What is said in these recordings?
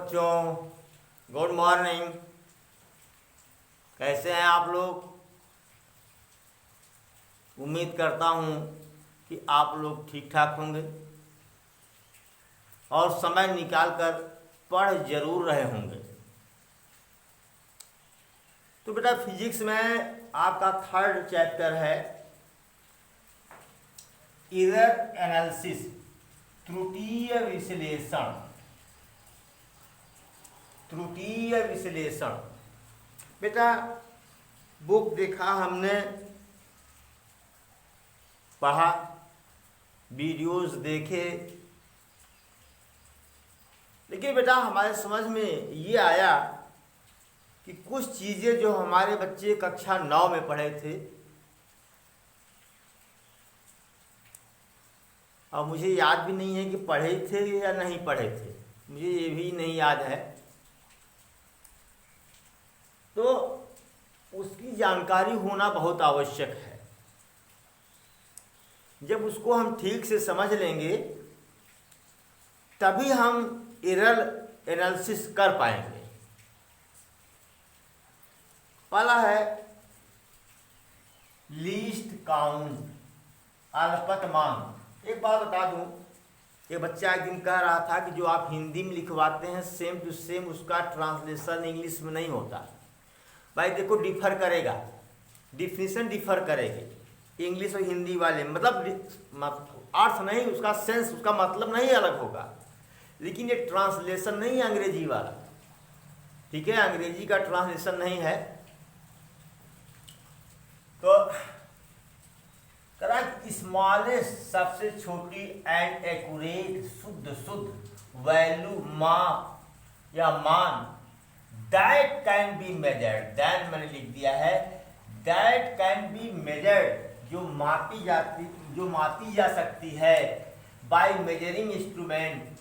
बच्चों, good morning. कैसे हैं आप लोग? उम्मीद करता हूँ कि आप लोग ठीक ठाक होंगे और समय निकालकर पढ़ जरूर रहे होंगे। तो बेटा फिजिक्स में आपका थर्ड चैप्टर है एरर एनालिसिस, त्रुटीय विश्लेषण। त्रुटीय विश्लेषण बेटा बुक देखा हमने, पढ़ा, वीडियोस देखे, लेकिन बेटा हमारे समझ में ये आया कि कुछ चीज़ें जो हमारे बच्चे कक्षा 9 में पढ़े थे, और मुझे याद भी नहीं है कि पढ़े थे या नहीं पढ़े थे, मुझे ये भी नहीं याद है। तो उसकी जानकारी होना बहुत आवश्यक है। जब उसको हम ठीक से समझ लेंगे तभी हम एरर एनालिसिस कर पाएंगे। पहला है लीस्ट काउंट, अल्पतमांक। एक बात बता दूं, एक बच्चा एक दिन कह रहा था कि जो आप हिंदी में लिखवाते हैं सेम टू सेम उसका ट्रांसलेशन इंग्लिश में नहीं होता। भाई देखो, डिफर करेगा, डिफिनीशन डिफर करेगी। इंग्लिश और हिंदी वाले मतलब अर्थ नहीं, उसका सेंस, उसका मतलब नहीं अलग होगा। लेकिन ये ट्रांसलेशन नहीं है अंग्रेजी वाला, ठीक है, अंग्रेजी का ट्रांसलेशन नहीं है। तो करा स्मॉलेस्ट, सबसे छोटी, एंड एक्यूरेट, शुद्ध वैल्यू, माप या मान, that can be measured. That मैंने लिख दिया है, दैट कैन बी मेजर्ड, जो मापी जा सकती है, बाय मेजरिंग इंस्ट्रूमेंट,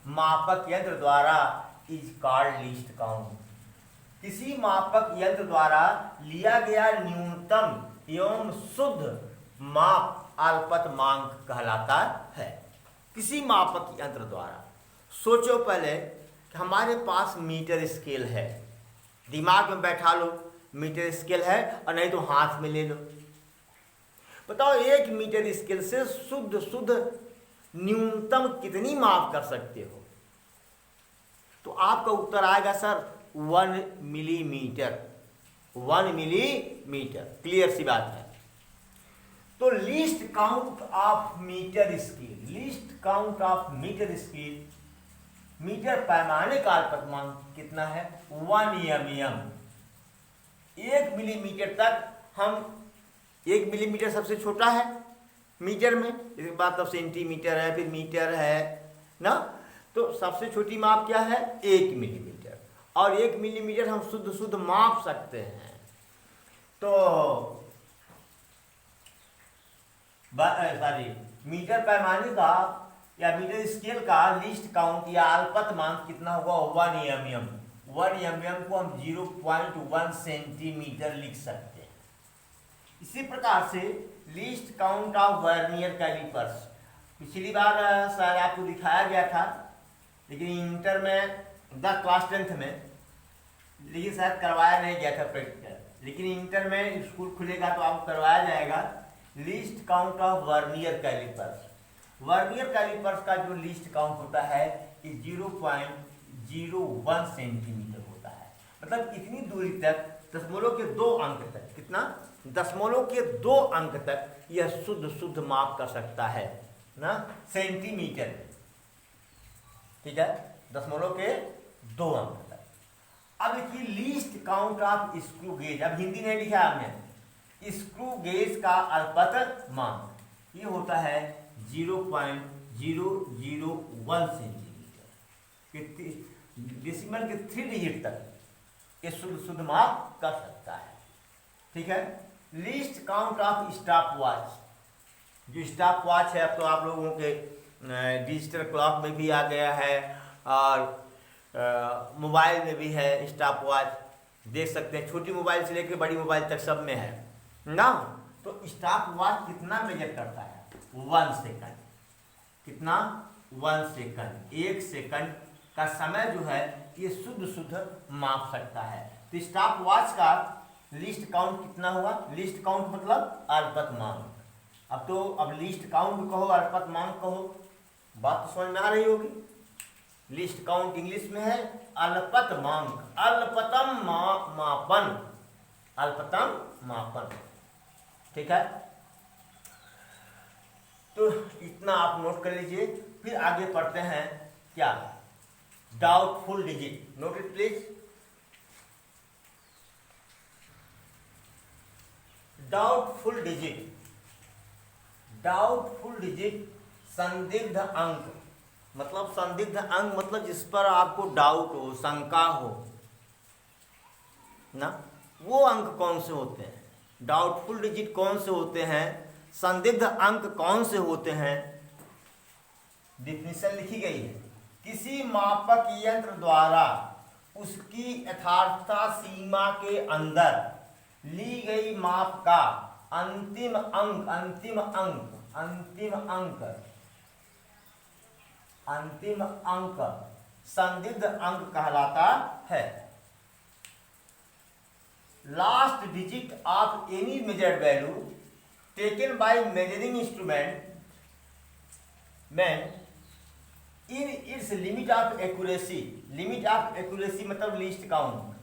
मापक यंत्र द्वारा, इज कॉल्ड लीस्ट काउंट। किसी मापक यंत्र द्वारा लिया गया न्यूनतम एवं शुद्ध माप अल्पतमांक कहलाता है। किसी मापक यंत्र द्वारा। सोचो पहले कि हमारे पास मीटर स्केल है, दिमाग में बैठा लो, मीटर स्केल है, और नहीं तो हाथ में ले लो। बताओ एक मीटर स्केल से शुद्ध न्यूनतम कितनी माप कर सकते हो? तो आपका उत्तर आएगा सर 1 मिलीमीटर। 1 मिलीमीटर, क्लियर सी बात है। तो least count of metre scale, least count of metre scale, metre पैमाने का अल्पतमांक कितना है? 1 mm। 1 मिलीमीटर तक हम, 1 मिलीमीटर सबसे छोटा है मीटर में, इसके बाद तब सेंटीमीटर है, फिर मीटर है ना। तो सबसे छोटी माप क्या है? 1 मिलीमीटर। और 1 मिलीमीटर हम शुद्ध माप सकते हैं। तो सॉरी, मीटर पैमाने का या मीटर स्केल का लीस्ट काउंट या अल्पतमांक कितना होगा? 1 mm। 1 mm को हम 0.1 सेंटीमीटर लिख सकते हैं। इसी प्रकार से least count of vernier callipers, पिछली बार शायद आपको दिखाया गया था, लेकिन इंटर में 10 क्लास 10th में, लेकिन शायद करवाया नहीं गया था प्रैक्टिकल, लेकिन इंटर में स्कूल खुलेगा तो आपको करवाया जाएगा। Least count of vernier callipers. Vernier callipers का जो लीस्ट काउंट होता है 0.01 सेंटीमीटर होता है। मतलब इतनी दूरी तक, दशमलव के 2 अंक तक, कितना? दशमलव के 2 अंक तक यह शुद्ध माप कर सकता है ना, सेंटीमीटर में, ठीक है, दशमलव के 2 अंक तक। अब देखिए least count of screw gauge, अब हिंदी नहीं लिखा आपने, स्क्रू गेज का अल्पतमांक ये होता है 0.001 सेंटीमीटर। डेसिमल के 3 डिजिट तक ये शुद्ध माप कर सकता है, ठीक है। Least count of stop watch, जो स्टॉप वॉच है अब तो आप लोगों के डिजिटल क्लॉक में भी आ गया है, और मोबाइल में भी है स्टॉप वॉच, देख सकते हैं, छोटी मोबाइल से लेकर बड़ी मोबाइल तक सब में है ना। तो स्टॉप वॉच कितना मेजर करता है? 1 सेकंड। कितना? 1 सेकंड। 1 सेकंड का समय जो है ये शुद्ध शुद्ध माप सकता है। तो स्टॉप वॉच का लिस्ट काउंट कितना हुआ? लिस्ट काउंट मतलब अल्पतमांक। अब लिस्ट काउंट कहो, अल्पतमांक कहो, बात तो समझ में आ रही होगी। लिस्ट काउंट इंग्लिश में है अल्पतमांक, मापन, अल्पतम मापन। ठीक है, तो इतना आप नोट कर लीजिए। फिर आगे पढ़ते हैं क्या? Doubtful digit. Note it please. Doubtful digit, doubtful digit संदिग्ध अंक, मतलब संदिग्ध अंक मतलब जिस पर आपको डाउट हो, शंका हो ना, वो अंक कौन से होते हैं? डाउटफुल डिजिट कौन से होते हैं? संदिग्ध अंक कौन से होते हैं? डिफिनीशन लिखी गई है, किसी मापक यंत्र द्वारा उसकी यथार्थता सीमा के अंदर ली गई माप का अंतिम अंक, अंतिम अंक संदिग्ध अंक कहलाता है। Last digit of any measured value taken by measuring instrument in its limit of accuracy, limit of accuracy मतलब least count,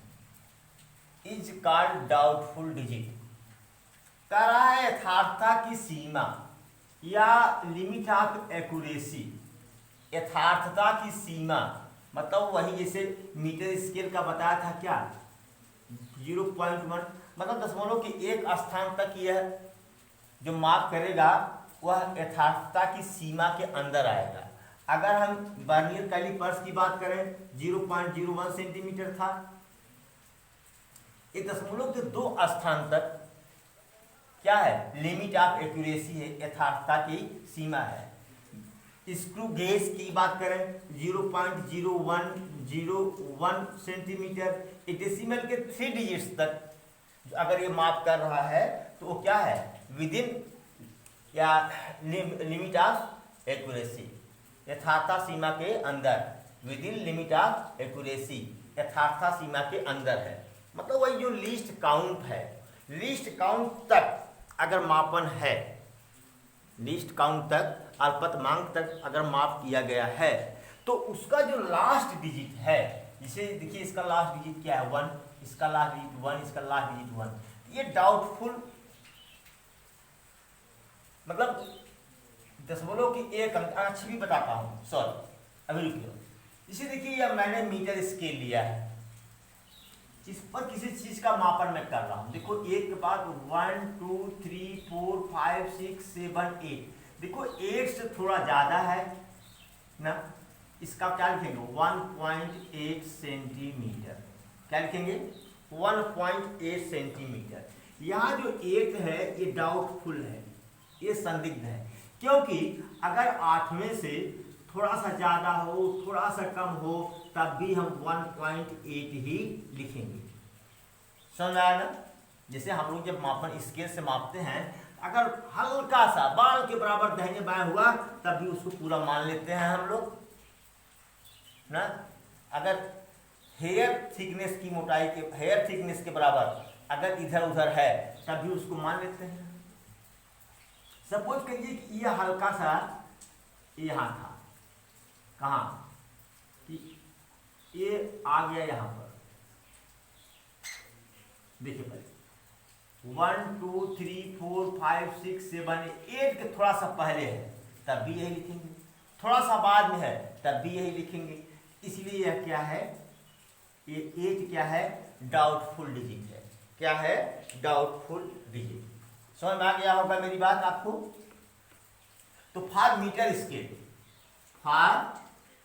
is called doubtful digit. कह रहा है यथार्थता की सीमा या लिमिट ऑफ एक्यूरेसी, यथार्थता की सीमा मतलब वही जैसे मीटर स्केल का बताया था क्या, 0.1 मतलब दशमलव के एक स्थान तक यह जो माप करेगा वह यथार्थता की सीमा के अंदर आएगा। अगर हम वर्नियर कैलिपर्स की बात करें 0.01 सेंटीमीटर था, एक दशमलव के 2 स्थान तक क्या है? लिमिट ऑफ एक्यूरेसी है, यथार्थता की सीमा है। स्क्रू गेज की बात करें 0.0101 सेंटीमीटर, एक डेसिमल के 3 डिजिट्स तक अगर ये माप कर रहा है तो वो क्या है? विद इन या लिमिट ऑफ एक्यूरेसी, यथार्थता सीमा के अंदर, with in limit of accuracy, यथार्थता सीमा के अंदर है। मतलब वही जो लीस्ट काउंट है, लीस्ट काउंट तक अगर मापन है, लीस्ट काउंट तक, अल्पतमांक तक अगर माप किया गया है तो उसका जो लास्ट डिजिट है, जिसे देखिए इसका लास्ट डिजिट क्या है? 1, इसका लास्ट डिजिट 1, इसका लास्ट डिजिट 1, ये डाउटफुल मतलब दशमलव की एक अंक। अच्छी भी बताता हूँ, सॉरी अभी रुकिए। इसे देखिए यह मैंने मीटर स्केल लिया है, जिस पर किसी चीज का मापन मैं कर रहा हूं। देखो एक के बाद 1 2 3 4 5 6 7 8, देखो 8 से थोड़ा ज्यादा है ना, इसका क्या लिखेंगे? 1.8 सेंटीमीटर। क्या लिखेंगे? 1.8 सेंटीमीटर। यहाँ जो 8 है ये डाउटफुल है, ये संदिग्ध है, क्योंकि अगर 8 में से थोड़ा सा ज्यादा हो, थोड़ा सा कम हो, तब भी हम 1.8 ही लिखेंगे। समझ आया ना? जैसे हम लोग जब मापन स्केल से मापते हैं, अगर हल्का सा बाल के बराबर दाहिने बाएं हुआ तब भी उसको पूरा मान लेते हैं हम लोग ना। अगर हेयर थिकनेस की मोटाई के, हेयर थिकनेस के बराबर अगर इधर उधर है तब भी उसको मान लेते हैं। सपोज करिए कि यह हल्का सा यहाँ था, कहाँ कि ये आ गया यहाँ पर, देखिए पहले 1 2 3 4 5 6 7 8 के थोड़ा सा पहले है तब भी यही लिखेंगे, थोड़ा सा बाद में है तब भी यही लिखेंगे। इसलिए यह क्या है? ये 8 क्या है? डाउटफुल डिजिट है। क्या है? Doubtful digit. समझ में आ गया होगा मेरी बात आपको? तो for metre scale, for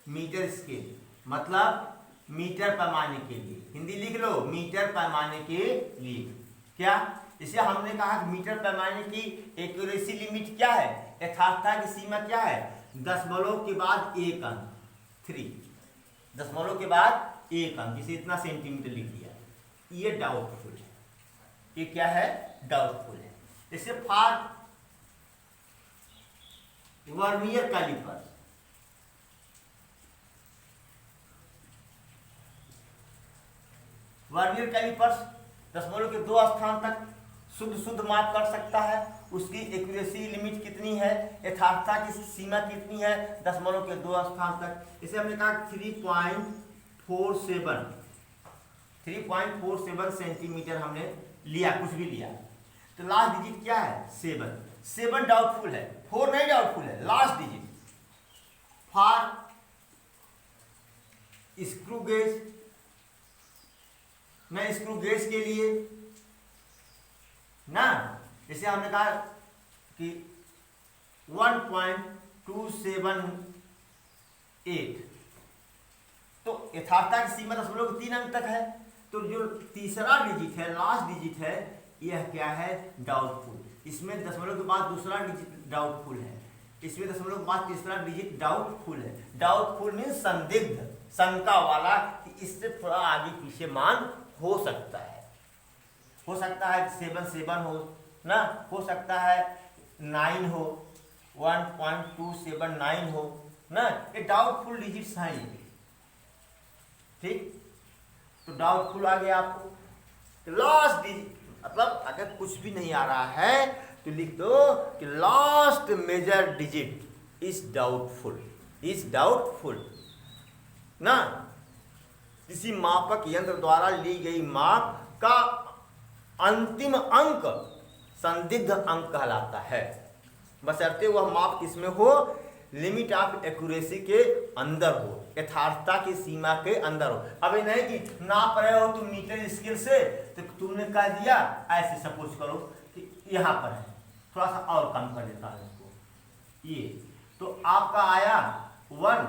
metre scale मतलब मीटर पैमाने के लिए, हिंदी लिख लो, मीटर पैमाने के लिए। क्या? इसे हमने कहा कि मीटर पैमाने की एक्यूरेसी लिमिट क्या है? यथार्थता की सीमा क्या है? दशमलव के बाद एक अंक, 3, दशमलव के बाद एक अंक, इसे इतना सेंटीमीटर लिख दिया। ये डाउटफुल है। ये क्या है? डाउटफुल है। इसे for vernier calliper, vernier callipers दशमलव के 2 स्थान तक शुद्ध माप कर सकता है। उसकी एक्यूरेसी लिमिट कितनी है, यथार्थता की सीमा कितनी है, दशमलव के 2 स्थान तक। इसे हमने कहा 3.47 सेंटीमीटर हमने लिया, कुछ भी लिया। तो लास्ट डिजिट क्या है, 7 डाउटफुल है, 4 नहीं डाउटफुल है। Last digit for screw gauge, मैं स्क्रू गेज के लिए ना, जैसे हमने कहा कि 1.278, तो यथार्थता की सीमा दशमलव के 3 अंक तक है। तो जो तीसरा डिजिट है, लास्ट डिजिट है, यह क्या है, डाउटफुल। इसमें दशमलव के बाद दूसरा डिजिट डाउटफुल है, इसमें दशमलव के बाद तीसरा डिजिट डाउटफुल है। डाउटफुल मीन्स संदिग्ध, शंका वाला, कि इससे थोड़ा आगे पीछे मान हो सकता है। हो सकता है 7 हो ना, हो सकता है 9 हो, 1.279 हो ना, ये डाउटफुल डिजिट्स हैं ये। ठीक, तो डाउटफुल आ गया आपको। तो लास्ट डिजिट मतलब अगर कुछ भी नहीं आ रहा है तो लिख दो कि last major digit is doubtful ना। किसी मापक यंत्र द्वारा ली गई माप का अंतिम अंक संदिग्ध अंक कहलाता है, बशर्ते वह माप किसमें हो, लिमिट ऑफ एक्यूरेसी के अंदर हो, यथार्थता की सीमा के अंदर हो। अभी नहीं कि नाप रहे हो तुम मीटर स्केल से, तो तुमने कह दिया ऐसे, सपोज करो कि यहाँ पर है, थोड़ा सा और कम कर देता है इसको, ये तो आपका आया 1,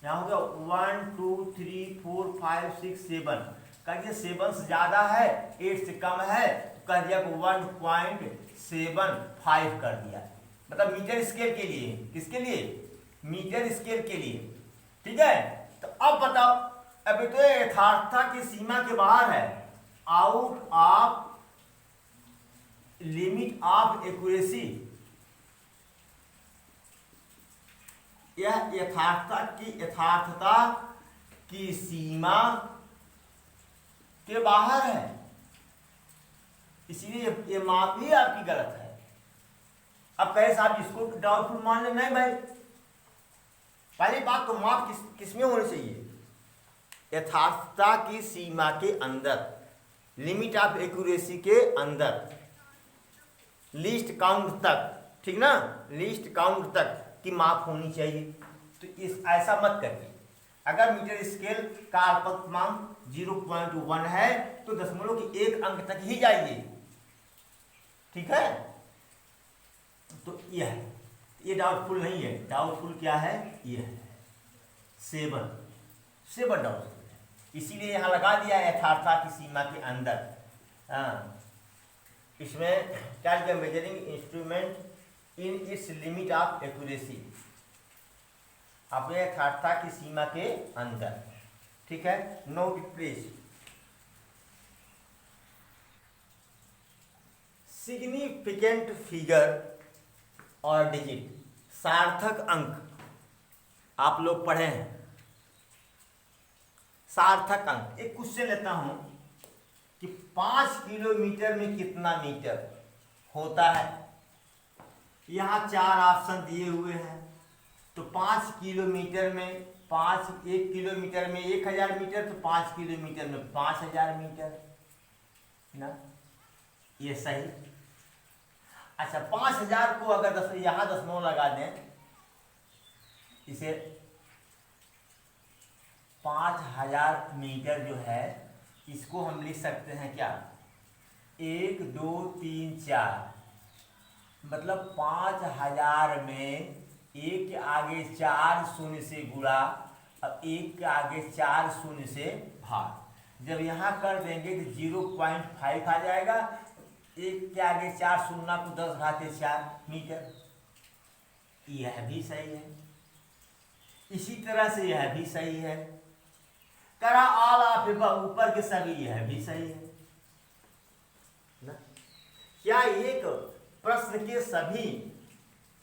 यहाँ हो गया 1 2 3 4 5 6 7, कह दिया 7 से ज़्यादा है, 8 से कम है, तो कह दिया 1.75 कर दिया, मतलब मीटर स्केल के लिए। किसके लिए, मीटर स्केल के लिए। ठीक है, तो अब बताओ, अभी तो यथार्थता की सीमा के बाहर है, out of limit of accuracy, यह यथार्थता की सीमा के बाहर है, इसीलिए ये माप ही आपकी गलत है। अब कहे साहब इसको डाउटफुल मान ले, नहीं भाई, पहली बात तो माप किस में होनी चाहिए, यथार्थता की सीमा के अंदर, लिमिट ऑफ एक्यूरेसी के अंदर, लीस्ट काउंट तक, ठीक ना, लीस्ट काउंट तक की माप होनी चाहिए। तो इस ऐसा मत करिए, अगर मीटर स्केल का अल्पतमांक 0.1 है तो दशमलव के 1 अंक तक ही जाइए। ठीक है, तो ये डाउटफुल नहीं है, डाउटफुल क्या है, ये है 7 डाउटफुल है, इसीलिए यहाँ लगा दिया यथार्थता की सीमा के अंदर। इसमें क्या लिखा, measuring instrument in its limit of accuracy, अपने यथार्थता की सीमा के अंदर। ठीक है, note it please. Significant figure और डिजिट, सार्थक अंक आप लोग पढ़े हैं। सार्थक अंक, एक क्वेश्चन लेता हूं कि 5 किलोमीटर में कितना मीटर होता है। यहां 4 ऑप्शन दिए हुए हैं, तो 5 किलोमीटर में 1 किलोमीटर में 1000 मीटर, तो 5 किलोमीटर में 5000 मीटर ना, ये सही। अच्छा, 5000 को अगर यहाँ दशमलव लगा दें, इसे 5000 मीटर जो है, इसको हम लिख सकते हैं क्या, 1 2 3 4, मतलब 5000 में 1 के आगे 4 शून्य से गुणा, अब 1 के आगे 4 शून्य से भाग। जब यहाँ कर देंगे तो 0.5 आ जाएगा, 1 के आगे 4 शून्य को 10⁻⁴ मीटर, यह भी सही है। इसी तरह से यह भी सही है, करा आल ऑफ ऊपर के सभी, यह भी सही है ना। क्या एक प्रश्न के सभी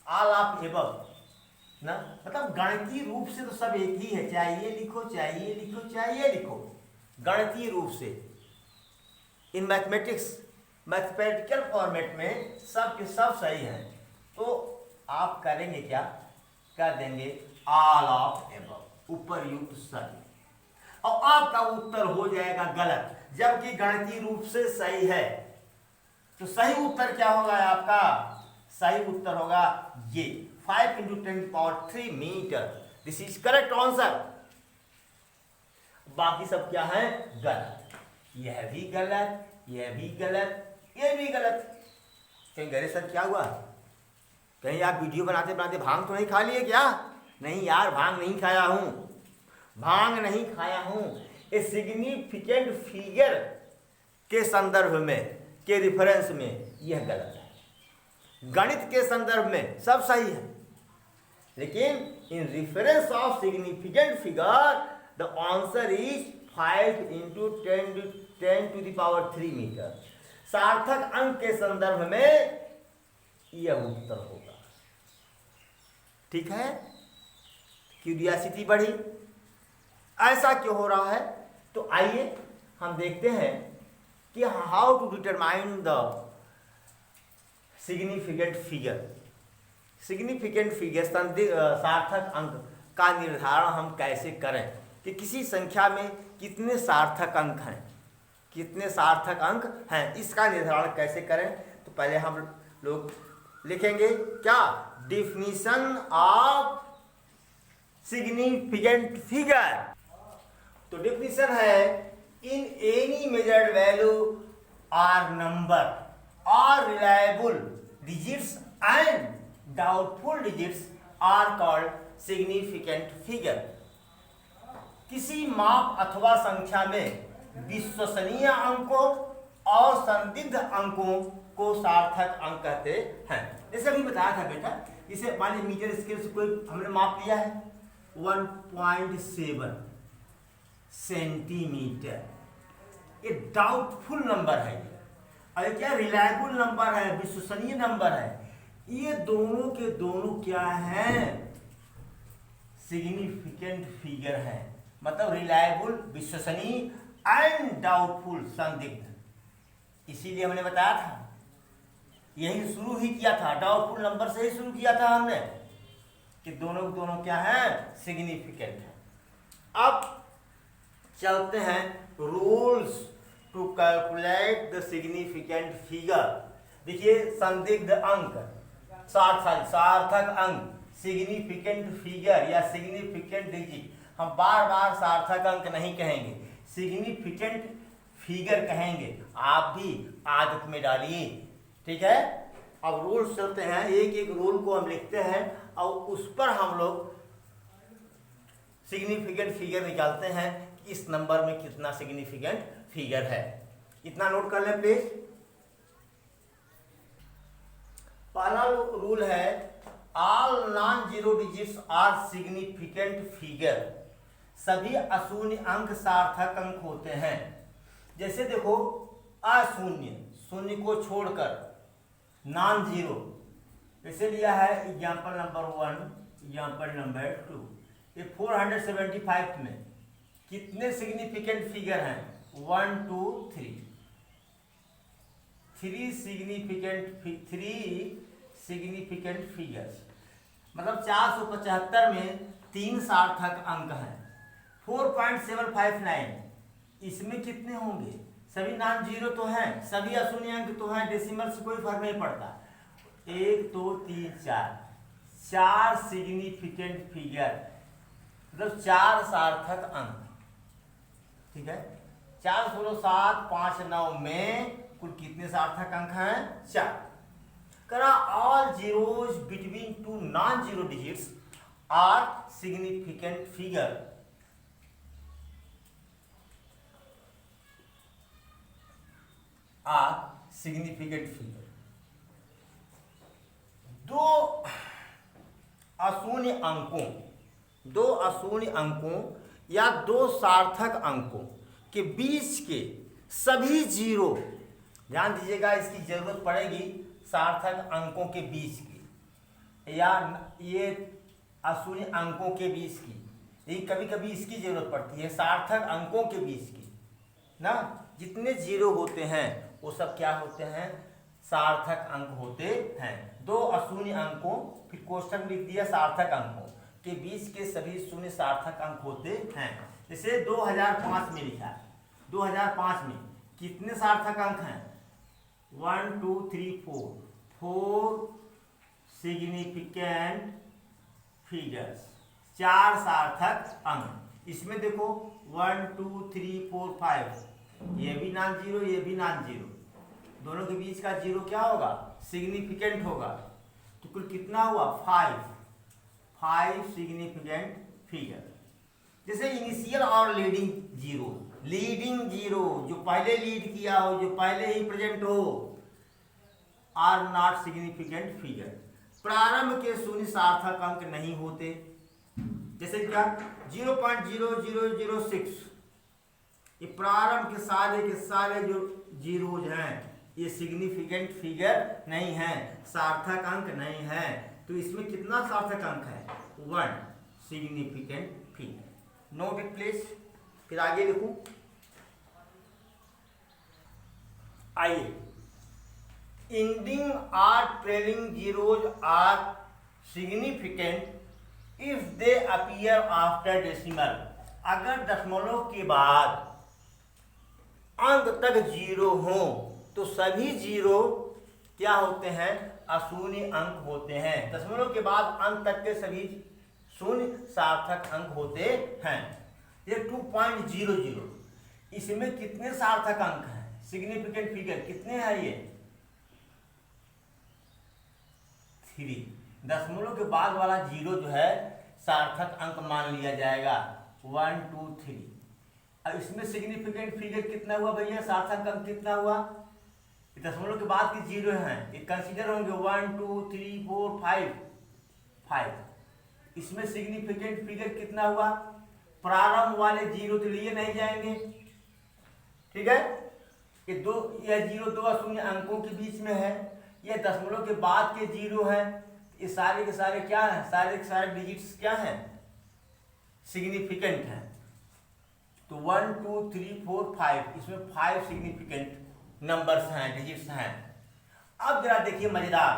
आल ऑफ एबव ना, मतलब गणितीय रूप से तो सब एक ही है, चाहे ये लिखो चाहे ये लिखो चाहे ये लिखो, गणितीय रूप से इन मैथमेटिकल फॉर्मेट में सब के सब सही हैं, तो आप करेंगे क्या, कर देंगे ऑल ऑफ एबव, उपरयुक्त सभी, और आपका उत्तर हो जाएगा गलत, जबकि गणितीय रूप से सही है। तो सही उत्तर क्या होगा आपका, सही उत्तर होगा ये 5 × 10⁻³ metre, this is correct answer. बाकी सब क्या है, गलत, यह भी गलत, यह भी गलत, यह भी गलत। कहीं गरे सर क्या हुआ, कहीं आप वीडियो बनाते बनाते भांग तो नहीं खा लिए क्या? नहीं यार, भांग नहीं खाया हूं, भांग नहीं खाया हूं। ए सिग्निफिकेंट फिगर के संदर्भ में, के रिफरेंस में यह गलत है। गणित के संदर्भ में सब सही है, लेकिन in reference of significant figure the answer is 5 × 10⁻³ metre. सार्थक अंक के संदर्भ में यह उत्तर होगा। ठीक है, क्यूरियोसिटी बढ़ी, ऐसा क्यों हो रहा है? तो आइए हम देखते हैं कि how to determine the significant figure. Significant figure सार्थक अंक का निर्धारण हम कैसे करें, कि किसी संख्या में कितने सार्थक अंक हैं, कितने सार्थक अंक हैं, इसका निर्धारण कैसे करें। तो पहले हम लोग लिखेंगे क्या, डिफिनीशन ऑफ सिग्निफिकेंट फिगर। तो डिफिनीशन है, in any measured value are number or reliable digits and doubtful digits are called significant figure. किसी माप अथवा संख्या में विश्वसनीय अंकों और संदिग्ध अंकों को सार्थक अंक कहते हैं। जैसे अभी बताया था बेटा, इसे मान लीजिए मीटर स्केल से कोई हमने माप लिया है 1.7 सेंटीमीटर, ये डाउटफुल नंबर है, और क्या रिलायबल नंबर है, विश्वसनीय नंबर है। ये दोनों के दोनों क्या हैं, सिग्निफिकेंट फिगर है, मतलब रिलायबल विश्वसनीय एंड डाउटफुल संदिग्ध। इसीलिए हमने बताया था, यही शुरू ही किया था, डाउटफुल नंबर से ही शुरू किया था हमने, कि दोनों क्या है, सिग्निफिकेंट है। अब चलते हैं rules to calculate the significant figure. देखिए, संदिग्ध अंक, सार्थक अंक, सिग्निफिकेंट फिगर या सिग्निफिकेंट डिजिट, हम बार बार सार्थक अंक नहीं कहेंगे, सिग्निफिकेंट फिगर कहेंगे। आप भी आदत में डालिए, ठीक है। अब रूल्स चलते हैं, एक एक रूल को हम लिखते हैं और उस पर हम लोग सिग्निफिकेंट फिगर निकालते हैं कि इस नंबर में कितना सिग्निफिकेंट फिगर है। इतना नोट कर लें प्लीज। पहला रूल है, all non zero digits are significant figure. सभी अशून्य अंक सार्थक अंक होते हैं। जैसे देखो, अशून्य, शून्य को छोड़कर, नॉन जीरो, जैसे लिया है एग्जाम्पल नंबर 1, एग्जाम्पल नंबर 2। ये 475 में कितने सिग्निफिकेंट फिगर हैं, 1 2 3, 3 सिग्निफिकेंट फिगर्स, मतलब 475 में 3 सार्थक अंक हैं। 4.759 इसमें कितने होंगे, सभी नॉन जीरो तो हैं, सभी अशून्य अंक तो हैं, डेसिमल से कोई फर्क नहीं पड़ता। 1 2 3 4, 4 सिग्निफिकेंट फिगर, मतलब 4 सार्थक अंक, ठीक है। 4 16 7 5 9 में कुल कितने सार्थक अंक हैं, 4। करा all zeros between two non zero digits are significant figure. Are significant figure. दो अशून्य अंकों या दो सार्थक अंकों के बीच के सभी जीरो, ध्यान दीजिएगा, इसकी जरूरत पड़ेगी सार्थक अंकों के बीच की या ये अशून्य अंकों के बीच की, लेकिन कभी कभी इसकी जरूरत पड़ती है सार्थक अंकों के बीच की, ना, जितने जीरो होते हैं वो सब क्या होते हैं, सार्थक अंक होते हैं। दो अशून्य अंकों, फिर क्वेश्चन लिख दिया सार्थक अंकों के बीच के सभी शून्य सार्थक अंक होते हैं। जैसे 2005 में लिखा है, 2005 में कितने सार्थक अंक हैं, 1 2 3 4, 4 सिग्निफिकेंट फिगर्स, 4 सार्थक अंक। इसमें देखो 1 2 3 4 5, ये भी नॉन जीरो, ये भी नॉन जीरो, दोनों के बीच का जीरो क्या होगा, सिग्निफिकेंट होगा। तो कुल कितना हुआ, 5 सिग्निफिकेंट फिगर। जैसे इनिशियल और लीडिंग जीरो, लीडिंग जीरो जो पहले लीड किया हो, जो पहले ही प्रेजेंट हो, आर नॉट सिग्निफिकेंट फिगर। प्रारंभ के शून्य सार्थक अंक नहीं होते। जैसे क्या 0.0006, ये प्रारंभ के सारे जो जीरोज हैं ये सिग्निफिकेंट फिगर नहीं है, सार्थक अंक नहीं है। तो इसमें कितना सार्थक अंक है, 1 significant figure. Note it please. फिर आगे लिखूं, आइए, एंडिंग और trailing zeros are significant if they appear after decimal. अगर दशमलव के बाद अंत तक जीरो हो तो सभी जीरो क्या होते हैं, अशून्य अंक होते हैं। दशमलव के बाद अंत तक के सभी शून्य सार्थक अंक होते हैं। ये 2.00, इसमें कितने सार्थक अंक हैं, सिग्निफिकेंट फिगर कितने हैं, ये 3। दशमलव के बाद वाला जीरो जो है सार्थक अंक मान लिया जाएगा, 1 2 3। अब इसमें सिग्निफिकेंट फिगर कितना हुआ भैया, सार्थक अंक कितना हुआ, दशमलव के बाद के जीरो हैं, ये कंसीडर होंगे 1 2 3 4 5। इसमें सिग्निफिकेंट फिगर कितना हुआ, प्रारंभ वाले जीरो तो लिए नहीं जाएंगे, ठीक है। यह जीरो दो अशून्य अंकों के बीच में है, यह दशमलव के बाद के जीरो हैं, ये सारे के सारे क्या हैं, सारे के सारे डिजिट्स क्या हैं, सिग्निफिकेंट हैं। तो 1 2 3 4 5, इसमें 5 सिग्निफिकेंट नंबर्स हैं, डिजिट्स हैं। अब जरा देखिए मजेदार,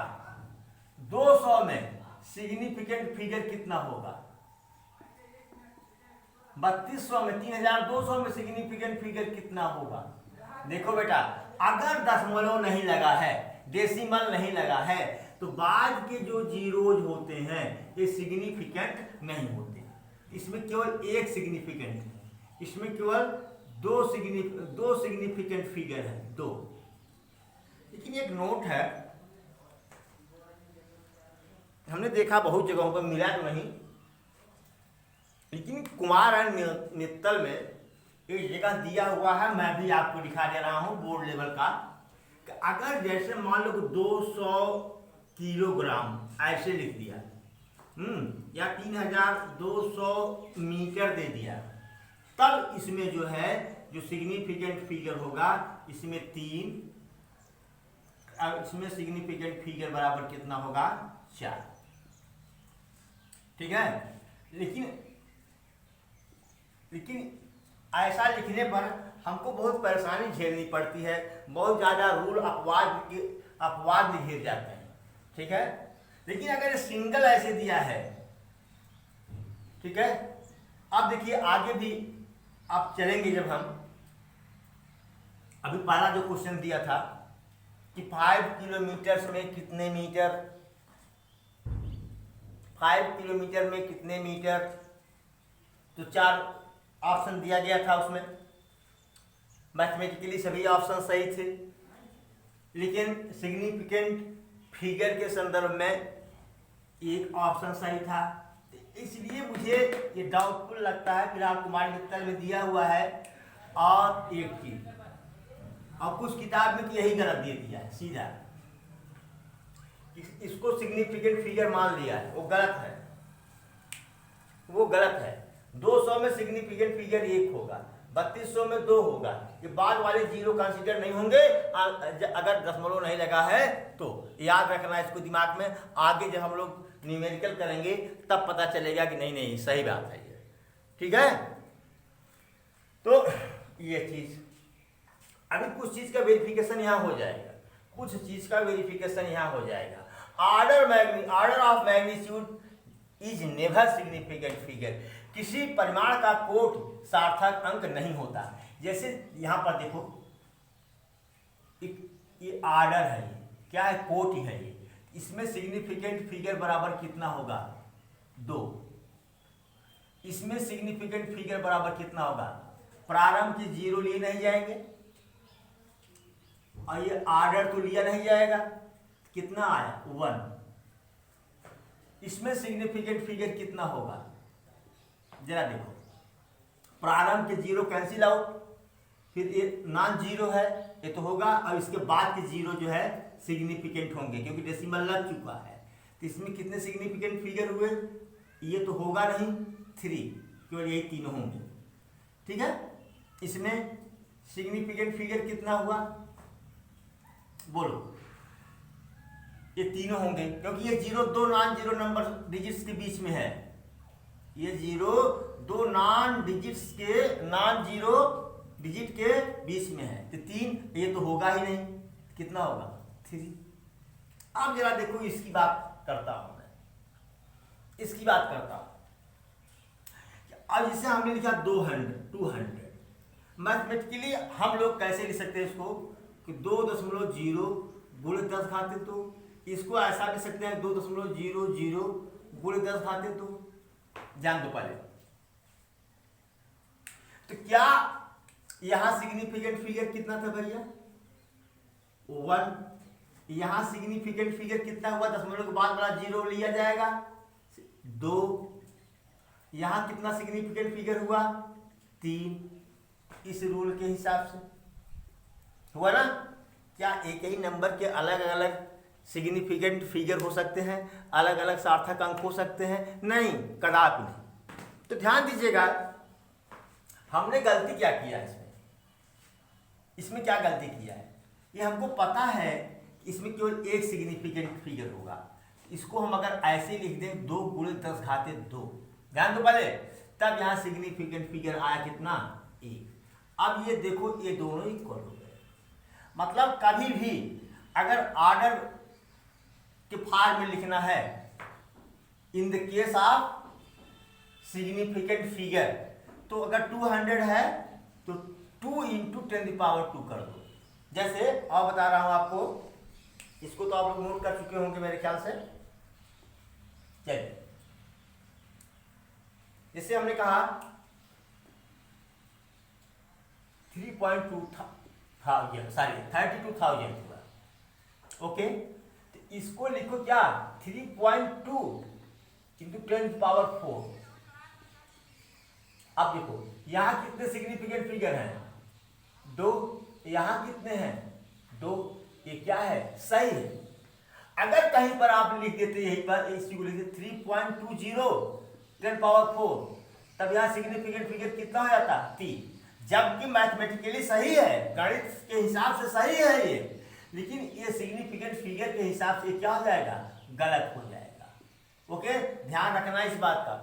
200 में सिग्निफिकेंट फिगर कितना होगा, 3200 में, 3200 में सिग्निफिकेंट फिगर कितना होगा। देखो बेटा, अगर दशमलव नहीं लगा है, डेसिमल नहीं लगा है, तो बाद के जो जीरोज होते हैं ये सिग्निफिकेंट नहीं होते। इसमें केवल एक सिग्निफिकेंट है, इसमें केवल दो सिग्निफिकेंट फिगर है, 2। लेकिन एक नोट है, हमने देखा बहुत जगहों पर, मिला तो नहीं, लेकिन कुमार एंड मित्तल में एक जगह दिया हुआ है, मैं भी आपको दिखा दे रहा हूं बोर्ड लेवल का, कि अगर जैसे मान लो 200 किलोग्राम ऐसे लिख दिया, या 3200 मीटर दे दिया, तब इसमें जो है जो सिग्निफिकेंट फिगर होगा, इसमें 3, इसमें सिग्निफिकेंट फिगर बराबर कितना होगा, 4, ठीक है। लेकिन ऐसा लिखने पर हमको बहुत परेशानी झेलनी पड़ती है, बहुत ज़्यादा रूल अपवाद में घिर जाते हैं, ठीक है। लेकिन अगर सिंगल ऐसे दिया है, ठीक है। अब देखिए आगे भी आप चलेंगे, जब हम अभी पहला जो क्वेश्चन दिया था कि 5 किलोमीटर में कितने मीटर, 5 किलोमीटर में कितने मीटर, तो 4 ऑप्शन दिया गया था, उसमें मैथमेटिकली सभी ऑप्शन सही थे, लेकिन सिग्निफिकेंट फिगर के संदर्भ में एक ऑप्शन सही था। इसलिए मुझे ये डाउटफुल लगता है, फिलहाल कुमार मित्तल में दिया हुआ है और एक चीज, और कुछ किताब में तो यही गलत दे दिया है सीधा, इसको सिग्निफिकेंट फिगर मान लिया है, वो गलत है, वो गलत है। 200 में सिग्निफिकेंट फिगर 1 होगा, 3200 में 2 होगा, ये बाद वाले जीरो कंसीडर नहीं होंगे अगर दशमलव नहीं लगा है। तो याद रखना इसको दिमाग में, आगे जब हम लोग न्यूमेरिकल करेंगे तब पता चलेगा कि नहीं सही बात है ये, ठीक है। तो ये चीज अभी कुछ चीज का वेरिफिकेशन यहाँ हो जाएगा, कुछ चीज का वेरिफिकेशन यहाँ हो जाएगा। Order of magnitude is never significant figure. किसी परिमाण का कोट सार्थक अंक नहीं होता। जैसे यहाँ पर देखो, ये ऑर्डर है, ये क्या है, कोट है ये, इसमें सिग्निफिकेंट फिगर बराबर कितना होगा, 2। इसमें सिग्निफिकेंट फिगर बराबर कितना होगा, प्रारंभ के 0 लिए नहीं जाएंगे और ये ऑर्डर तो लिया नहीं जाएगा, कितना आया 1। इसमें सिग्निफिकेंट फिगर कितना होगा, जरा देखो, प्रारंभ के 0 कैंसिल आउट, फिर ये नॉन जीरो है ये तो होगा, और इसके बाद के 0 जो है सिग्निफिकेंट होंगे क्योंकि डेसिमल लग चुका है। तो इसमें कितने सिग्निफिकेंट फिगर हुए, ये तो होगा नहीं 3, केवल यही 3 होंगे। ठीक है, इसमें सिग्निफिकेंट फिगर कितना हुआ, बोलो, ये 3 होंगे क्योंकि ये 0 2 नॉन जीरो नंबर डिजिट्स के बीच में है। ये 0 2 नॉन जीरो डिजिट के बीच में है, तो 3 ये तो होगा ही नहीं, कितना होगा 3। अब जरा देखो, इसकी बात करता हूं मैं, इसकी बात करता हूं। अब इसे हमने लिखा 200 मैथमेटिकली हम लोग कैसे लिख सकते हैं इसको कि 2.0 गुणे 10 घाते तो, इसको ऐसा लिख सकते हैं 2.00 गुणे 10 घाते तो। जान दो पहले तो क्या यहां सिग्निफिकेंट फिगर कितना था भैया, 1। यहां सिग्निफिकेंट फिगर कितना हुआ, दशमलव के बाद बड़ा 0 लिया जाएगा, 2। यहां कितना सिग्निफिकेंट फिगर हुआ, 3। इस रूल के हिसाब से हुआ ना। क्या एक ही नंबर के अलग अलग सिग्निफिकेंट फिगर हो सकते हैं, अलग अलग सार्थक अंक हो सकते हैं, नहीं, कदापि नहीं। तो ध्यान दीजिएगा, हमने गलती क्या किया इसमें क्या गलती किया है, ये हमको पता है इसमें केवल एक सिग्निफिकेंट फिगर होगा। इसको हम अगर ऐसे लिख दें 2 गुणे 10 घाते 2, ध्यान दो पहले, तब यहां सिग्निफिकेंट फिगर आया कितना, 1। अब ये देखो, ये दोनों इक्वल हो गए। मतलब कभी भी अगर ऑर्डर के फॉर्म में लिखना है, in the case of significant figure, तो अगर 200 है तो 2 × 10⁻² कर दो। जैसे और बता रहा हूं आपको, इसको तो आप लोग नोट कर चुके होंगे मेरे ख्याल से। चलिए, जैसे हमने कहा 32,000 हुआ, ओके, तो इसको लिखो क्या, 3.2 × 10⁻⁴। अब देखो यहां कितने सिग्निफिकेंट फिगर हैं, 2। यहां कितने हैं, 2। ये क्या है, सही है। अगर कहीं पर आप लिख देते, यहीं पर इसी को लिख देते 3.20 10⁻⁴, तब यहां सिग्निफिकेंट फिगर कितना हो जाता, 3। जबकि मैथमेटिकली सही है, गणित के हिसाब से सही है ये, लेकिन ये सिग्निफिकेंट फिगर के हिसाब से क्या हो जाएगा, गलत हो जाएगा। ओके, ध्यान रखना इस बात का।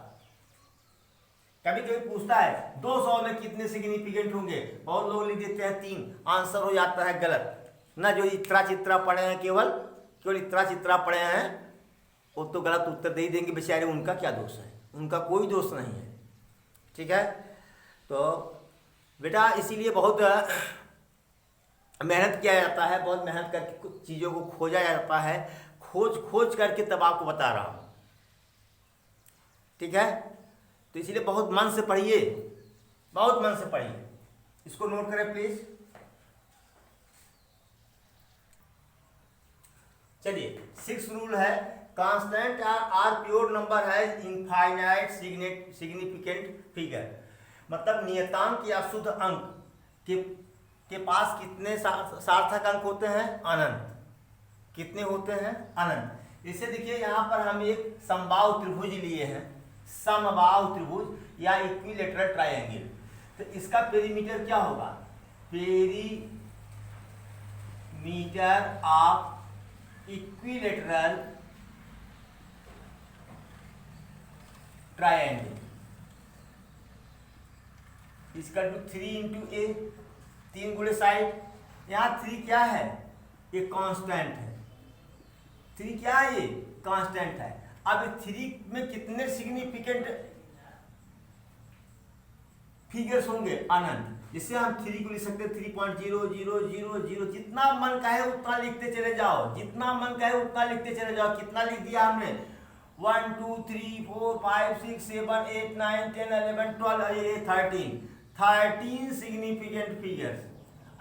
कभी कभी पूछता है 200 में कितने सिग्निफिकेंट होंगे, बहुत लोग लिख देते हैं 3, आंसर हो जाता है गलत ना। जो इतरा चित्रा पढ़े हैं, केवल इतरा चित्रा पढ़े हैं, वो तो गलत उत्तर दे ही देंगे बेचारे, उनका क्या दोष है, उनका कोई दोष नहीं है। ठीक है, तो बेटा इसीलिए बहुत मेहनत किया जाता है, बहुत मेहनत करके कुछ चीज़ों को खोजा जाता है, खोज करके तब आपको बता रहा हूँ। ठीक है, तो इसीलिए बहुत मन से पढ़िए, बहुत मन से पढ़िए। इसको नोट करें प्लीज। चलिए, 6 रूल है, कांस्टेंट आर प्योर नंबर है इनफाइनाइट सिग्निफिकेंट फिगर। मतलब नियतांक या शुद्ध अंक के पास कितने सार्थक अंक होते हैं, अनंत। कितने होते हैं, अनंत। इसे देखिए, यहाँ पर हम एक समबाहु त्रिभुज लिए हैं, समबाहु त्रिभुज या इक्विलेटरल ट्रायंगल। तो इसका पेरीमीटर क्या होगा, पेरीमीटर ऑफ इक्विलेटरल ट्रायंगल इसका 3 × a, 3 गुणे साइड यहाँ 3 क्या है, ये कांस्टेंट है। 3 क्या है, ये कांस्टेंट है। अब 3 में कितने सिग्निफिकेंट फिगर्स होंगे, अनंत। जिससे हम 3 को लिख सकते हैं 3.0000, जितना मन का है उतना लिखते चले जाओ, जितना मन का है उतना लिखते चले जाओ। कितना लिख दिया हमने, 1 2 3 4 5 6 7 8 9 10 11 12 13 सिग्निफिकेंट फिगर्स।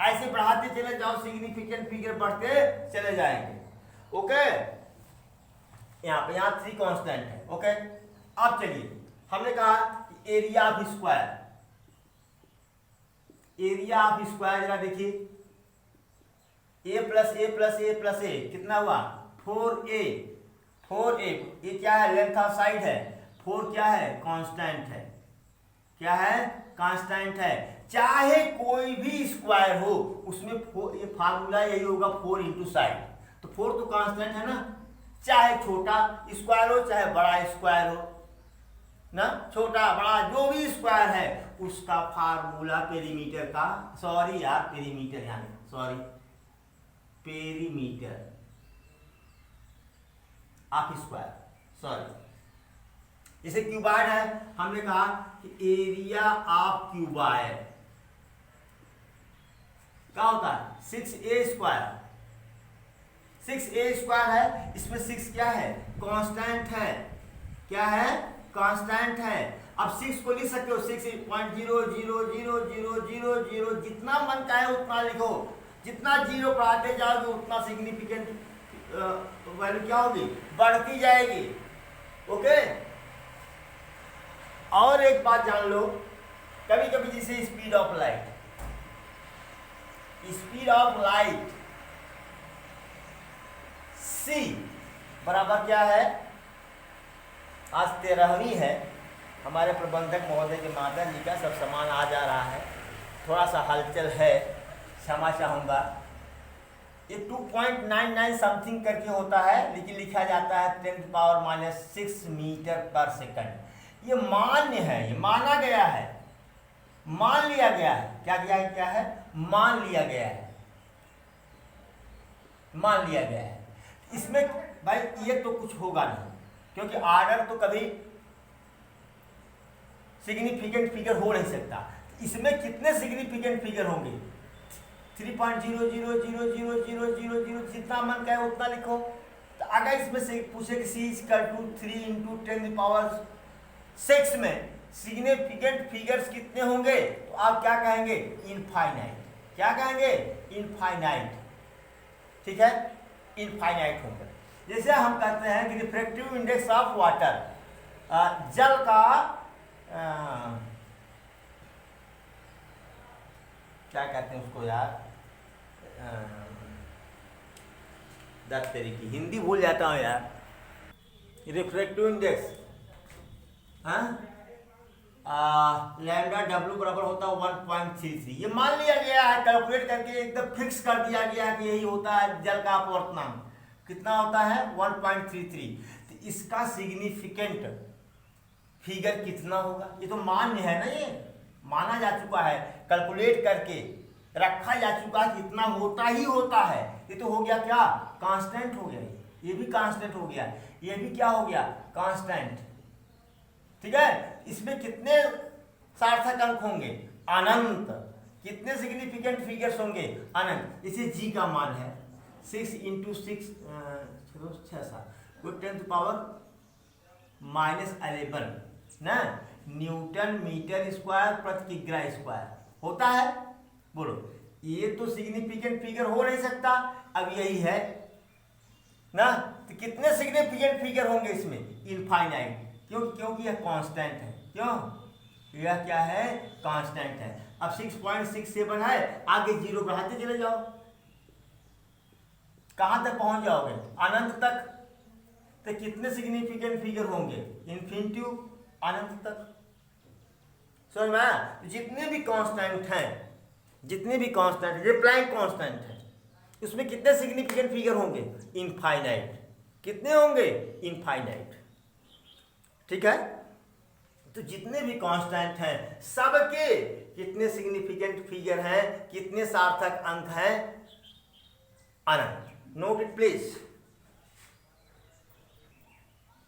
ऐसे बढ़ाते चले जाओ, सिग्निफिकेंट फिगर बढ़ते चले जाएंगे। ओके, यहाँ 3 कांस्टेंट है। ओके, अब चलिए, हमने कहा area of square, area of square जरा देखिए, a plus A plus A plus A कितना हुआ, 4a। 4a ये क्या है, लेंथ ऑफ साइड है। 4 क्या है, कांस्टेंट है। क्या है, कांस्टेंट है। चाहे कोई भी स्क्वायर हो उसमें ये फार्मूला यही होगा, 4 इंटू साइड। तो 4 तो कांस्टेंट है ना, चाहे छोटा स्क्वायर हो चाहे बड़ा स्क्वायर हो ना, छोटा बड़ा जो भी स्क्वायर है उसका फार्मूला पेरीमीटर का, सॉरी यार पेरीमीटर यानी sorry perimeter of square, sorry. जैसे क्यूबाइड है, हमने कहा कि एरिया ऑफ क्यूबाइड क्या होता है, 6a स्क्वायर। 6a स्क्वायर है, इसमें 6 क्या है, कांस्टेंट है। क्या है, कांस्टेंट है। अब 6 को लिख सकते हो 6.000000, जितना मन का है उतना लिखो। जितना जीरो बढ़ाते जाओगे उतना सिग्निफिकेंट वैल्यू क्या होगी, बढ़ती जाएगी। ओके, और एक बात जान लो, कभी कभी जैसे speed of light, speed of light c बराबर क्या है, आज 13वीं है, हमारे प्रबंधक महोदय के माता जी का सब सामान आ जा रहा है, थोड़ा सा हलचल है, क्षमा चाहूँगा। ये 2.99 समथिंग करके होता है, लेकिन लिखा जाता है 10⁻⁻6 मीटर पर सेकंड। ये मान्य है, ये माना गया है, मान लिया गया है। क्या है, मान लिया गया है, मान लिया गया है। इसमें भाई ये तो कुछ होगा नहीं, क्योंकि आर्डर तो कभी सिग्निफिकेंट फिगर हो नहीं सकता। इसमें कितने सिग्निफिकेंट फिगर होंगे, 3.000000, जितना मन का है उतना लिखो। तो अगर इसमें से पूछे कि c = 3 × 10⁻6 में सिग्निफिकेंट फिगर्स कितने होंगे, तो आप क्या कहेंगे, इनफाइनाइट। क्या कहेंगे, इनफाइनाइट। ठीक है, इनफाइनाइट होंगे। जैसे हम कहते हैं कि रिफ्रैक्टिव इंडेक्स ऑफ वाटर, जल का क्या कहते हैं उसको यार, दस तरीके हिंदी भूल जाता हूँ यार, रिफ्रैक्टिव इंडेक्स, लैम्डा W बराबर होता है 1.33। ये मान लिया गया है, कैलकुलेट करके एकदम फिक्स कर दिया गया है कि यही होता है जल का अपवर्तनांक। कितना होता है, 1.33। तो इसका सिग्निफिकेंट फिगर कितना होगा, ये तो मान्य है ना, ये माना जा चुका है, कैलकुलेट करके रखा जा चुका है, इतना होता ही होता है। ये तो हो गया क्या, कांस्टेंट हो गया, ये भी कांस्टेंट हो गया, ये भी क्या हो गया, कांस्टेंट। ठीक है, इसमें कितने सार्थक अंक होंगे, अनंत। कितने सिग्निफिकेंट फिगर्स होंगे, अनंत। इसे g का मान है 6 × 6 10⁻11 ना, न्यूटन मीटर स्क्वायर प्रति किग्रा स्क्वायर होता है। बोलो, ये तो सिग्निफिकेंट फिगर हो नहीं सकता, अब यही है ना। तो कितने सिग्निफिकेंट फिगर होंगे इसमें, इनफाइनाइट। क्योंकि यह कांस्टेंट है। क्यों, यह क्या है, कांस्टेंट है। अब 6.67 है, आगे जीरो बढ़ाते चले जाओ, कहां तक पहुंच जाओगे, अनंत तक। तो कितने सिग्निफिकेंट फिगर होंगे, इन्फिनिटी, अनंत तक। समझ में आया। जितने भी कांस्टेंट हैं, जितने भी कांस्टेंट, ये प्लैंक कांस्टेंट है, उसमें कितने सिग्निफिकेंट फिगर होंगे, इनफाइनाइट। कितने होंगे, इनफाइनाइट। ठीक है, तो जितने भी कांस्टेंट हैं सबके कितने सिग्निफिकेंट फिगर हैं, कितने सार्थक अंक हैं, अनंत। Note it please.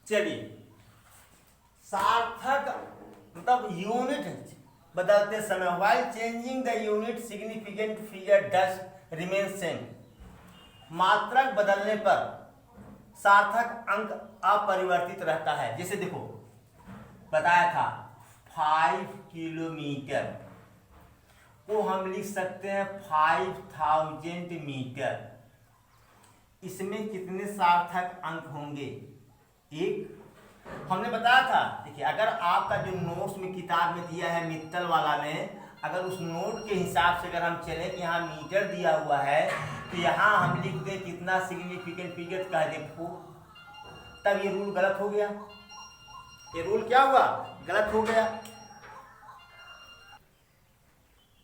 चलिए, सार्थक मतलब यूनिट बदलते समय, while changing the unit significant figure does remain same. मात्रक बदलने पर सार्थक अंक अपरिवर्तित रहता है। जैसे देखो बताया था 5 किलोमीटर को हम लिख सकते हैं 5000 मीटर। इसमें कितने सार्थक अंक होंगे? एक। हमने बताया था, देखिए अगर आपका जो नोट्स में किताब में दिया है मित्तल वाला में, अगर उस नोट के हिसाब से अगर हम चले कि यहाँ मीटर दिया हुआ है तो यहाँ हम लिख दें कितना सिग्निफिकेंट फिगर कह दें 4, तब ये रूल गलत हो गया। ये रूल क्या हुआ? गलत हो गया।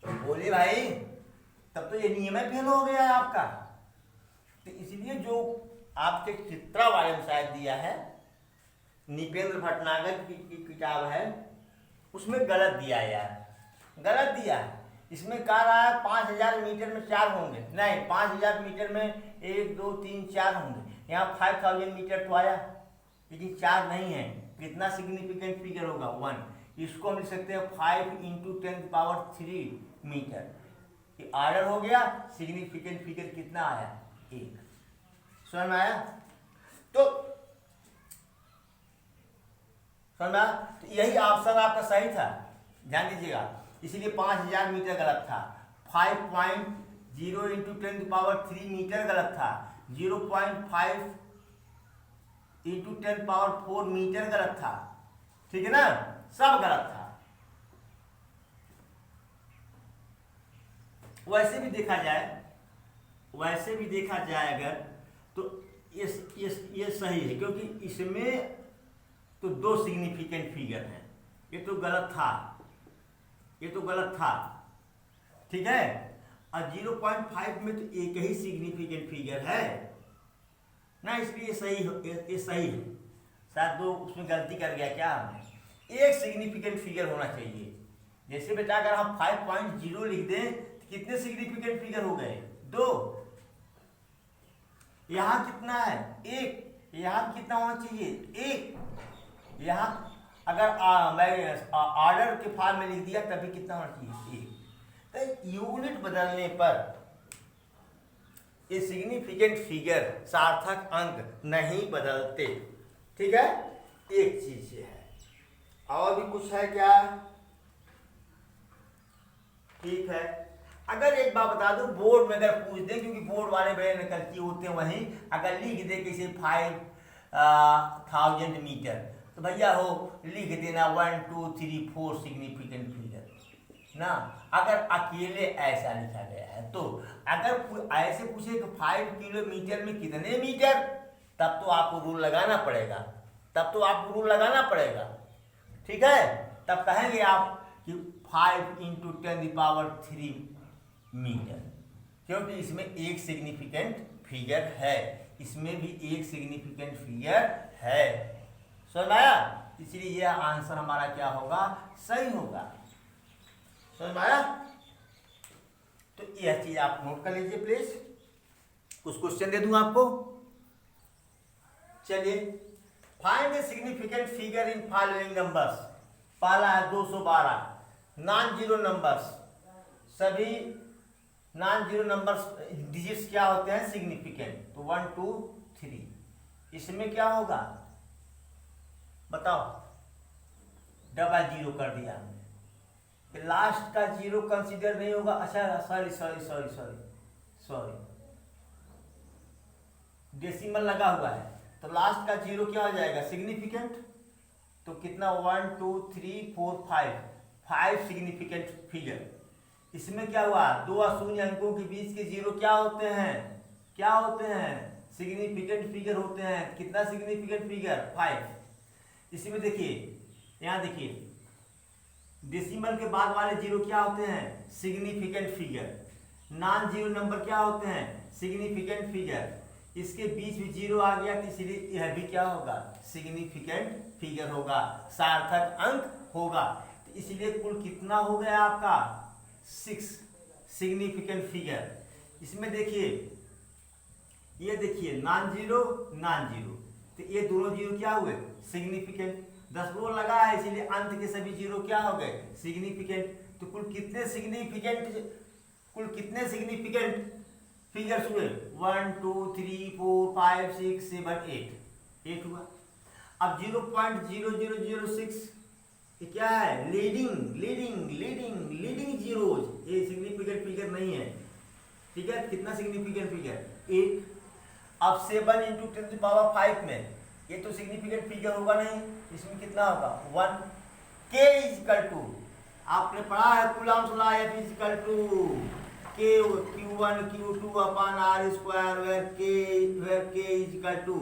बोलिए भाई, तब तो ये नियम फेल हो गया है आपका। तो इसलिए जो आपके चित्रा वाले में शायद दिया है, निपेंद्र भटनागर की किताब है, उसमें गलत दिया है यार, गलत दिया है। इसमें कह रहा है 5000 मीटर में 4 होंगे, नहीं 5000 मीटर में 1 2 3 4 होंगे। यहाँ 5000 मीटर तो आया लेकिन 4 नहीं है। कितना सिग्निफिकेंट फिगर होगा? 1। इसको हम लिख सकते हैं 5 × 10³ मीटर। ये ऑर्डर हो गया। सिग्निफिकेंट फिगर कितना आया? 1। समझ में आया? तो समझ में आया? तो यही ऑप्शन आपका सही था, ध्यान दीजिएगा। इसलिए 5000 मीटर गलत था, 5.0 × 10³ मीटर गलत था, 0.5 × 10⁴ मीटर गलत था। ठीक है ना, सब गलत था। वैसे भी देखा जाए अगर तो ये सही है, क्योंकि इसमें तो 2 सिग्निफिकेंट फिगर हैं। ये तो गलत था, ठीक है। और 0.5 में तो एक ही सिग्निफिकेंट फिगर है ना, इसलिए ये सही है। शायद 2 उसमें गलती कर गया क्या हमने। एक सिग्निफिकेंट फिगर होना चाहिए। जैसे बेटा अगर हम 5.0 लिख दें तो कितने सिग्निफिकेंट फिगर हो गए? 2। यहाँ कितना है? 1। यहाँ कितना होना चाहिए? 1। यहाँ अगर मैं ऑर्डर के फॉर्म में लिख दिया तभी कितना होना चाहिए? 1। तो यूनिट बदलने पर ये सिग्निफिकेंट फिगर सार्थक अंक नहीं बदलते। ठीक है, एक चीज ये है। और भी कुछ है क्या? ठीक है, अगर एक बात बता दूं, बोर्ड में अगर पूछ दे, क्योंकि बोर्ड वाले बड़े नकलची होते हैं, वहीं अगर लिख दे किसी 5000 मीटर, तो भैया हो लिख देना 1 2 3 4 सिग्निफिकेंट फिगर ना। अगर अकेले ऐसा लिखा गया है तो अगर ऐसे पूछे कि 5 किलोमीटर में कितने मीटर, तब तो आपको रूल लगाना पड़ेगा। ठीक है, तब कहेंगे आप कि 5 × 10³ मीटर, क्योंकि इसमें एक सिग्निफिकेंट फिगर है, इसमें भी एक सिग्निफिकेंट फिगर है। समझ में आया? इसलिए यह आंसर हमारा क्या होगा? सही होगा। समझ में आया? तो यह चीज आप नोट कर लीजिए प्लीज। कुछ क्वेश्चन दे दूं आपको। चलिए, find the significant figure in following numbers. पहला है 212। नॉन जीरो नंबर्स, सभी नॉन जीरो नंबर्स डिजिट्स क्या होते हैं? सिग्निफिकेंट। तो 1 2 3, इसमें क्या होगा बताओ? डबल जीरो कर दिया हमने, लास्ट का जीरो कंसीडर नहीं होगा। अच्छा सॉरी, डेसिमल लगा हुआ है, तो लास्ट का जीरो क्या हो जाएगा? सिग्निफिकेंट। तो कितना? 1 2 3 4 5 सिग्निफिकेंट फिगर। इसमें क्या हुआ? 2 अशून्य अंकों के बीच के जीरो क्या होते हैं? सिग्निफिकेंट फिगर होते हैं। कितना सिग्निफिकेंट फिगर? 5। इसमें देखिए, यहाँ देखिए, डेसिमल के बाद वाले जीरो क्या होते हैं? Significant figure. Non zero number क्या होते हैं? Significant figure. इसके बीच में जीरो आ गया तो इसलिए यह भी क्या होगा? सिग्निफिकेंट फिगर होगा, सार्थक अंक होगा। तो इसलिए कुल कितना हो गया आपका 6 सिग्निफिकेंट फिगर। इसमें देखिए, ये देखिए नॉन जीरो नॉन जीरो, तो ये दोनों जीरो क्या हुए सिग्निफिकेंट। 10 रोल लगा है इसीलिए अंत के सभी जीरो क्या हो गए सिग्निफिकेंट। तो कुल कितने सिग्निफिकेंट फिगर्स हुए 1 2 3 4 5 6 7 8 हुआ। अब 0.0006 ये क्या है लीडिंग जीरोज, ये सिग्निफिकेंट फिगर नहीं है, ठीक है। कितना सिग्निफिकेंट फिगर 8। अब 7 इंटू 10⁵ में ये तो सिग्निफिकेंट फिगर होगा नहीं, इसमें कितना होगा 1। k इजिकल टू आपने पढ़ा है Coulomb's law, F is equal to Q1 Q2 upon R square, where k is equal to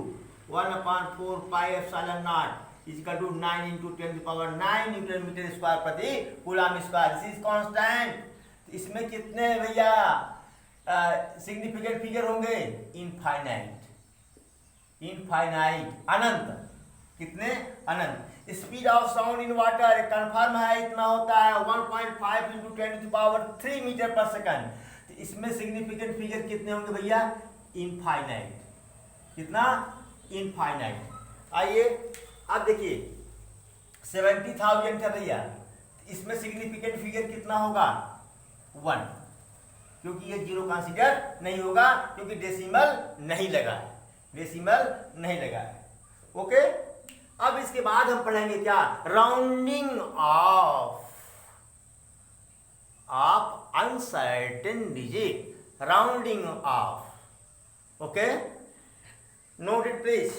1/4 pi epsilon naught is equal to 9 into 10⁹ newton metre square प्रति coulomb square, this is constant. इसमें कितने भैया significant figure होंगे infinite अनंत। कितने अनंत। Speed of sound in water confirm है, इतना होता है 1.5 इंटू 10⁻³ मीटर पर सेकंड। तो इसमें सिग्निफिकेंट फिगर कितने होंगे भैया इनफाइनाइट। कितना इनफाइनाइट। आइए अब देखिए 70,000 था भैया, इसमें सिग्निफिकेंट फिगर कितना होगा 1, क्योंकि ये जीरो कंसीडर नहीं होगा क्योंकि डेसिमल नहीं लगा है। ओके। अब इसके बाद हम पढ़ेंगे क्या rounding off uncertain digit, rounding off. Okay, note it please.